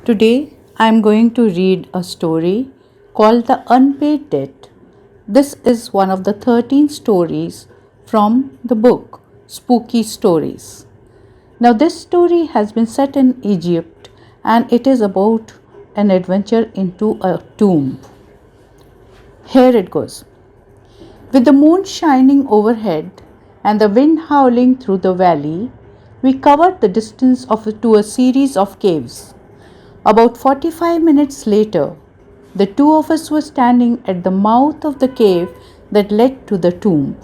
Today I am going to read a story called The Unpaid Debt. This is one of the 13 stories from the book Spooky Stories. Now, this story has been set in Egypt and it is about an adventure into a tomb. Here it goes. With the moon shining overhead and the wind howling through the valley, we covered the distance to a series of caves. About 45 minutes later, the two of us were standing at the mouth of the cave that led to the tomb.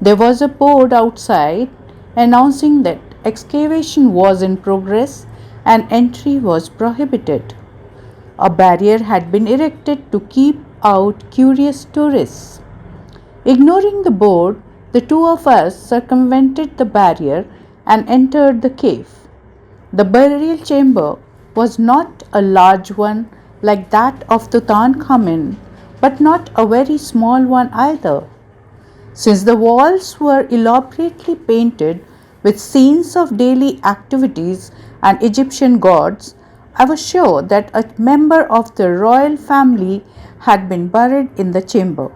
There was a board outside announcing that excavation was in progress and entry was prohibited. A barrier had been erected to keep out curious tourists. Ignoring the board, the two of us circumvented the barrier and entered the cave. The burial chamber was not a large one like that of Tutankhamun, but not a very small one either. Since the walls were elaborately painted with scenes of daily activities and Egyptian gods, I was sure that a member of the royal family had been buried in the chamber.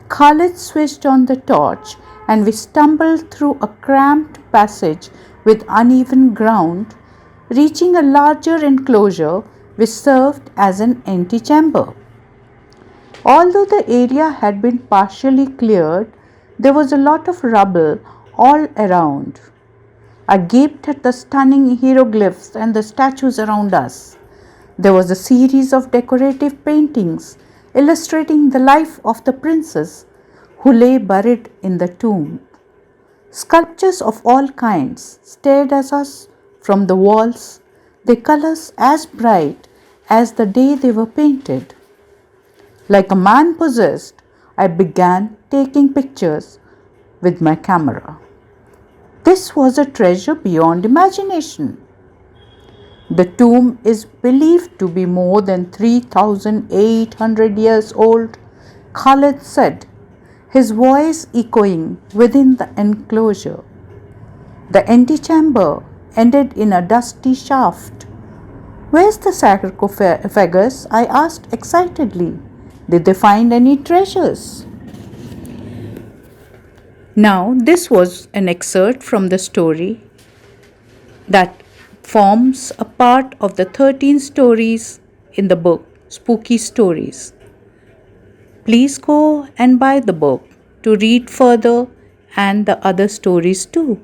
Khalid switched on the torch and we stumbled through a cramped passage with uneven ground, reaching a larger enclosure which served as an antechamber. Although the area had been partially cleared, there was a lot of rubble all around. I gaped at the stunning hieroglyphs and the statues around us. There was a series of decorative paintings illustrating the life of the princess who lay buried in the tomb. Sculptures of all kinds stared at us from the walls, their colors as bright as the day they were painted. Like a man possessed, I began taking pictures with my camera. This was a treasure beyond imagination. The tomb is believed to be more than 3,800 years old, Khalid said, his voice echoing within the enclosure. The antechamber ended in a dusty shaft. Where's the sarcophagus? I asked excitedly. Did they find any treasures? Now, this was an excerpt from the story that forms a part of the 13 stories in the book Spooky Stories. Please go and buy the book to read further and the other stories too.